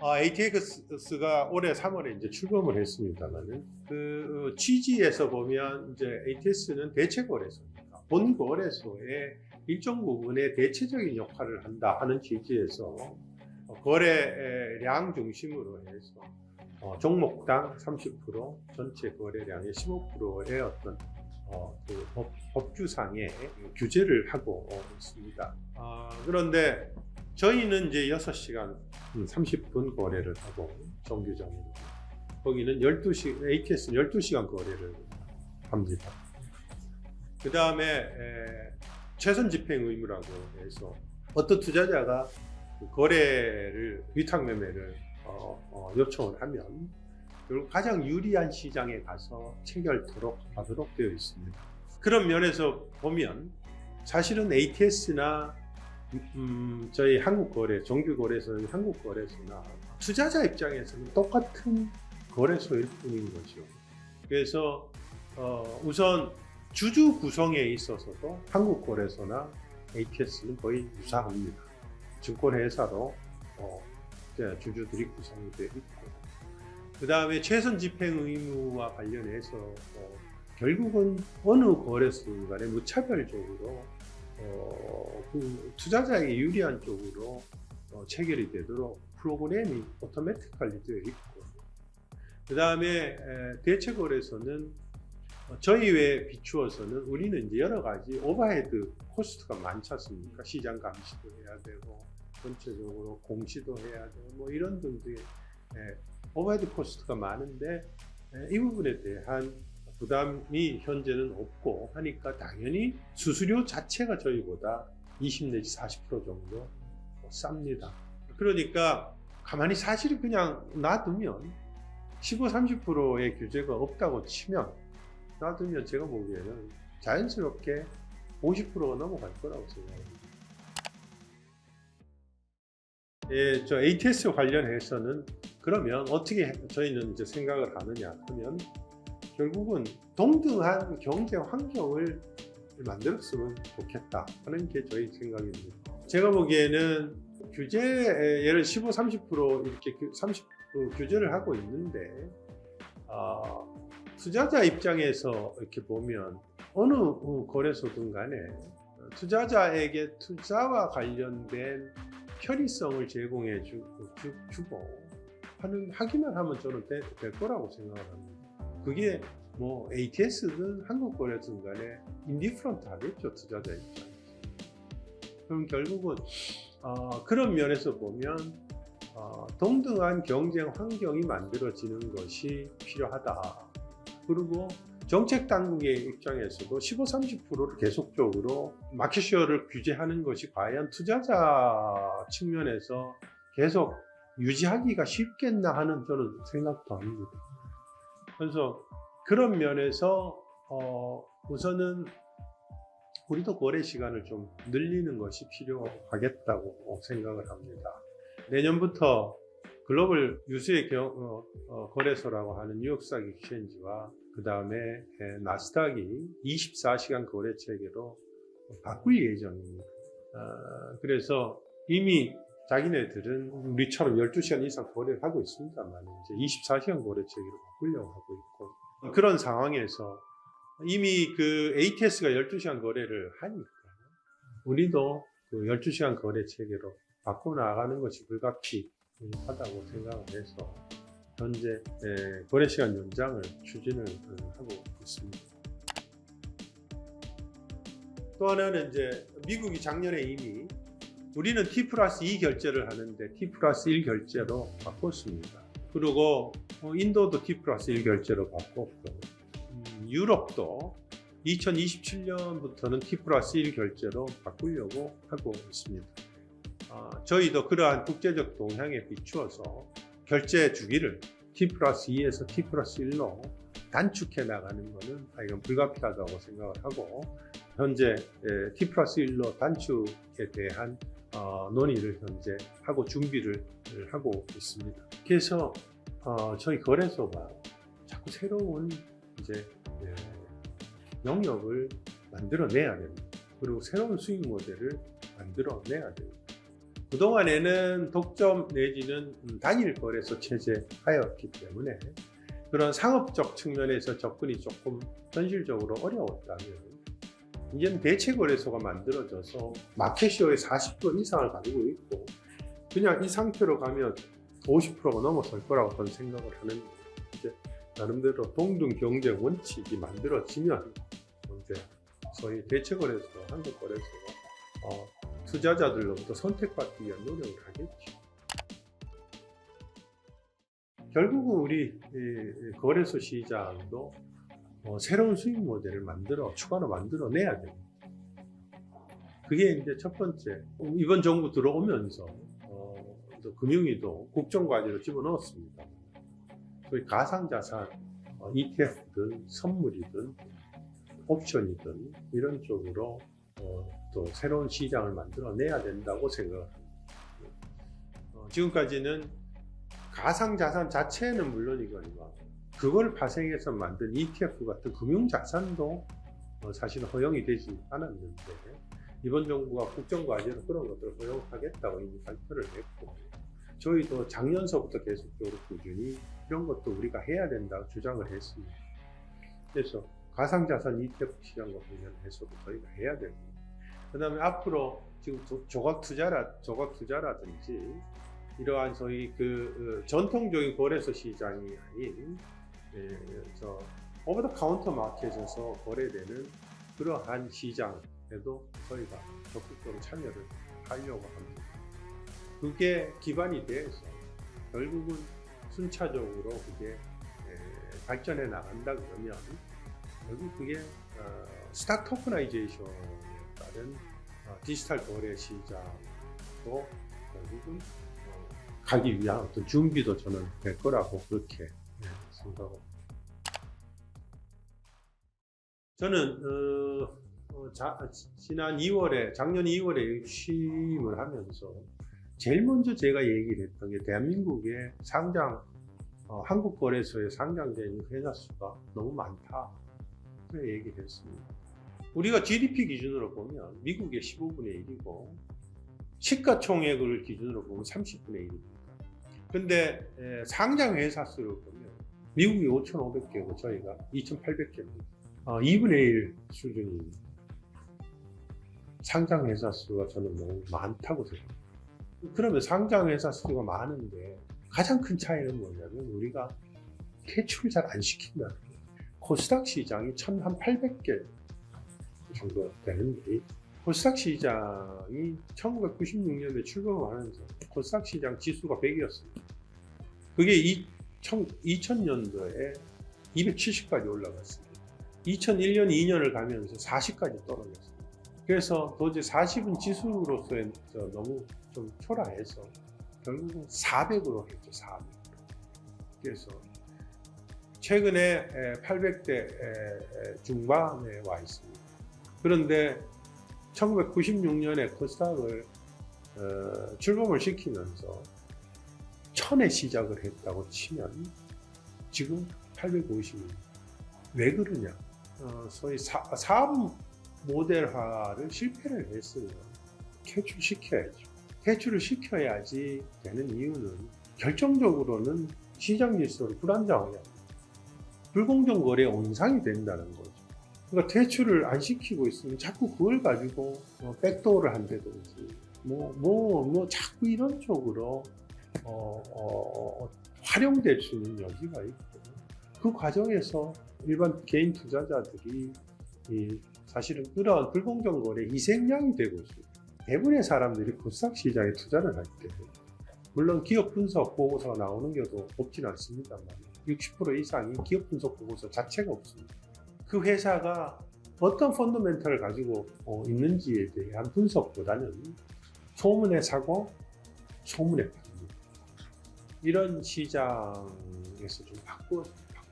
ATX가 올해 3월에 이제 출범을 했습니다만은 그 취지에서 보면 이제 ATS는 대체 거래소니까 본 거래소의 일정 부분의 대체적인 역할을 한다 하는 취지에서 거래량 중심으로 해서 종목당 30%, 전체 거래량의 15%의 어떤 그 법규상의 규제를 하고 있습니다. 그런데 저희는 이제 6시간 30분 거래를 하고 정규적으로 거기는 12시, ATS는 12시간 거래를 합니다. 그 다음에 최선 집행 의무라고 해서 어떤 투자자가 그 거래를 위탁 매매를 요청을 하면 결국 가장 유리한 시장에 가서 체결토록 하도록 되어 있습니다. 그런 면에서 보면 사실은 ATS나 저희 한국거래, 정규거래소는 한국거래소나 투자자 입장에서는 똑같은 거래소일 뿐인 거죠. 그래서 우선 주주 구성에 있어서도 한국거래소나 ATS는 거의 유사합니다. 증권회사로 주주들이 구성이 되어 있고, 그 다음에 최선 집행 의무와 관련해서 결국은 어느 거래소 간에 무차별적으로 그 투자자에게 유리한 쪽으로 체결이 되도록 프로그램이 오토매틱하게 되어 있고, 그 다음에 대체 거래소는 저희 외에 비추어서는 우리는 이제 여러 가지 오버헤드 코스트가 많지 않습니까? 시장 감시도 해야 되고 전체적으로 공시도 해야 되고 뭐 이런 등등의 오버헤드 코스트가 많은데 이 부분에 대한 부담이 현재는 없고 하니까 당연히 수수료 자체가 저희보다 20 내지 40% 정도 쌉니다. 그러니까 가만히 사실은 그냥 놔두면 15, 30%의 규제가 없다고 치면 놔두면 제가 보기에는 자연스럽게 50%가 넘어갈 거라고 생각합니다. 저 ATS 관련해서는 그러면 어떻게 저희는 이제 생각을 하느냐 하면 결국은 동등한 경제 환경을 만들었으면 좋겠다 하는 게 저희 생각입니다. 제가 보기에는 규제 예를 15, 30% 이렇게 30% 규제를 하고 있는데 투자자 입장에서 이렇게 보면 어느 거래소든 간에 투자자에게 투자와 관련된 편의성을 제공해 주고 하기만 하면 저는 될 거라고 생각을 합니다. 그게 뭐 ATS든 한국거래소든 간에 인디프런트 하겠죠, 투자자 입장에서. 그럼 결국은 그런 면에서 보면 동등한 경쟁 환경이 만들어지는 것이 필요하다. 그리고 정책 당국의 입장에서도 15, 30%를 계속적으로 마켓쉐어를 규제하는 것이 과연 투자자 측면에서 계속 유지하기가 쉽겠나 하는 저는 생각도 합니다. 그래서 그런 면에서 우선은 우리도 거래 시간을 좀 늘리는 것이 필요하겠다고 생각을 합니다. 내년부터 글로벌 유수의 거래소라고 하는 뉴욕스탁 익스체인지와 그 다음에 나스닥이 24시간 거래 체계로 바꿀 예정입니다. 그래서 이미 자기네들은 우리처럼 12시간 이상 거래를 하고 있습니다만 이제 24시간 거래 체계로 바꾸려고 하고 있고, 그런 상황에서 이미 그 ATS가 12시간 거래를 하니까 우리도 그 12시간 거래 체계로 바꿔 나가는 것이 불가피하다고 생각을 해서 현재 거래 시간 연장을 추진을 하고 있습니다. 또 하나는 이제 미국이 작년에 이미 우리는 T+2 결제를 하는데 T+1 결제로 바꿨습니다. 그리고 인도도 T+1 결제로 바꿨고, 유럽도 2027년부터는 T+1 결제로 바꾸려고 하고 있습니다. 저희도 그러한 국제적 동향에 비추어서 결제 주기를 T+2에서 T+1로 단축해 나가는 것은 이건 불가피하다고 생각을 하고, 현재 T+1로 단축에 대한 논의를 현재 하고 준비를 하고 있습니다. 그래서 저희 거래소가 자꾸 새로운 이제 영역을 만들어내야 됩니다. 그리고 새로운 수익 모델을 만들어내야 됩니다. 그동안에는 독점 내지는 단일 거래소 체제하였기 때문에 그런 상업적 측면에서 접근이 조금 현실적으로 어려웠다면 이제는 대체 거래소가 만들어져서 마켓시어의 40% 이상을 가지고 있고 그냥 이 상태로 가면 50%가 넘어설 거라고 저는 생각을 하는데 이제 나름대로 동등 경쟁 원칙이 만들어지면 이제 소위 대체 거래소, 한국 거래소가 투자자들로부터 선택받기 위한 노력을 하겠죠. 결국은 우리 거래소 시장도 새로운 수익 모델을 추가로 만들어내야 됩니다. 그게 이제 첫 번째, 이번 정부 들어오면서 또 금융위도 국정과제로 집어넣었습니다. 소위 가상자산, ETF든 선물이든 옵션이든 이런 쪽으로 또 새로운 시장을 만들어내야 된다고 생각합니다. 지금까지는 가상자산 자체는 물론이거니와 그걸 파생해서 만든 ETF 같은 금융자산도 사실은 허용이 되지 않았는데 이번 정부가 국정과제로 그런 것들을 허용하겠다고 이미 발표를 했고 저희도 작년서부터 계속적으로 꾸준히 이런 것도 우리가 해야 된다고 주장을 했습니다. 그래서 가상자산 ETF 시장과 관련해서도 저희가 해야 됩니다. 그 다음에 앞으로 지금 조각 투자라든지 이러한 소위 전통적인 거래소 시장이 아닌 오버 더 카운터 마켓에서 거래되는 그러한 시장에도 저희가 적극적으로 참여를 하려고 합니다. 그게 기반이 돼서 결국은 순차적으로 그게 발전해 나간다 그러면 결국 그게 스탁 토커나이제이션에 따른 디지털 거래 시장도 결국은 가기 위한 어떤 준비도 저는 될 거라고 그렇게 생각합니다. 저는 작년 2월에 취임을 하면서 제일 먼저 제가 얘기를 했던 게 대한민국의 한국 거래소에 상장된 회사 수가 너무 많다. 그렇게 얘기를 했습니다. 우리가 GDP 기준으로 보면 미국의 15분의 1이고 시가총액을 기준으로 보면 30분의 1입니다. 근데 상장 회사 수를 보면 미국이 5,500개고 저희가 2,800개입니다. 2분의 1 수준입니다. 상장 회사 수가 저는 너무 많다고 생각합니다. 그러면 상장 회사 수가 많은데 가장 큰 차이는 뭐냐면 우리가 퇴출을 잘 안 시킨다는 거예요. 코스닥 시장이 1,800개 정도 되는데 코스닥 시장이 1996년에 출범하면서 코스닥 시장 지수가 100이었습니다. 그게 2000년도에 270까지 올라갔습니다. 2001년, 2년을 가면서 40까지 떨어졌습니다. 그래서 도저히 40은 지수로서의 너무 좀 초라해서 결국은 400으로 했죠. 400. 그래서 최근에 800대 중반에 와 있습니다. 그런데 1996년에 코스닥을 출범을 시키면서 1000에 시작을 했다고 치면 지금 850입니다. 왜 그러냐? 소위 사업 모델화를 실패를 했으면 퇴출시켜야죠. 퇴출을 시켜야지 되는 이유는 결정적으로는 시장 질서를 불안정하게 합니다. 불공정 거래의 온상이 된다는 거죠. 그러니까 퇴출을 안 시키고 있으면 자꾸 그걸 가지고 백도어를 한다든지 자꾸 이런 쪽으로 활용될 수 있는 여지가 있고 그 과정에서 일반 개인 투자자들이 사실은 그런 불공정 거래 희생양이 되고 있습니다. 대부분의 사람들이 코스닥 시장에 투자를 할 때 물론 기업 분석 보고서가 나오는 경우도 없진 않습니다만 60% 이상이 기업 분석 보고서 자체가 없습니다. 그 회사가 어떤 펀더멘털을 가지고 있는지에 대한 분석보다는 소문에 사고 소문에 팝니다. 이런 시장에서 좀 바꿔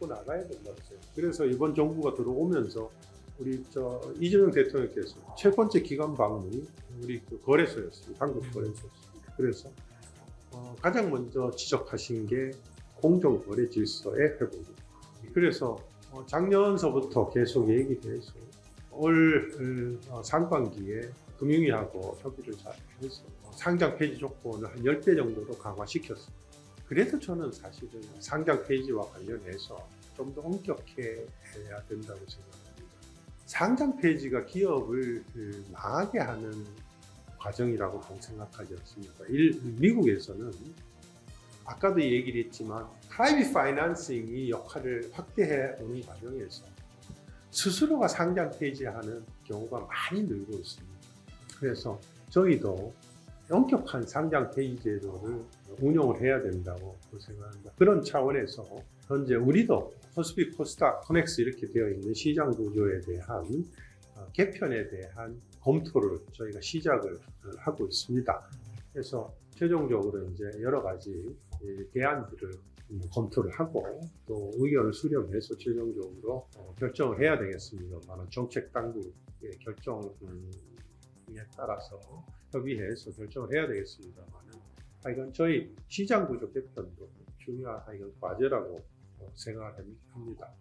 나가야 된다고 생각해요. 그래서 이번 정부가 들어오면서 우리 이재명 대통령께서 첫 번째 기관 방문이 우리 거래소였습니다. 한국 거래소였습니다. 그래서 가장 먼저 지적하신 게 공정거래 질서의 회복입니다. 그래서 작년서부터 계속 얘기해서 올 상반기에 금융위하고 협의를 잘 해서 상장 폐지 조건을 한 10배 정도로 강화시켰습니다. 그래도 저는 사실은 상장 폐지와 관련해서 좀 더 엄격해 해야 된다고 생각합니다. 상장 폐지가 기업을 망하게 하는 과정이라고 저는 생각하지 않습니다. 미국에서는 아까도 얘기를 했지만 프라이빗 파이낸싱이 역할을 확대해 오는 과정에서 스스로가 상장 폐지하는 경우가 많이 늘고 있습니다. 그래서 저희도 엄격한 상장 폐지 제도를 운영을 해야 된다고 생각합니다. 그런 차원에서 현재 우리도 코스피, 코스닥, 코넥스 이렇게 되어 있는 시장 구조에 대한 개편에 대한 검토를 저희가 시작을 하고 있습니다. 그래서 최종적으로 이제 여러 가지 대안들을 검토를 하고 또 의견을 수렴해서 최종적으로 결정을 해야 되겠습니다만 정책 당국의 결정에 따라서 협의해서 결정을 해야 되겠습니다만 이건 저희 시장 구조 개편도 중요한 과제라고 생각을 합니다.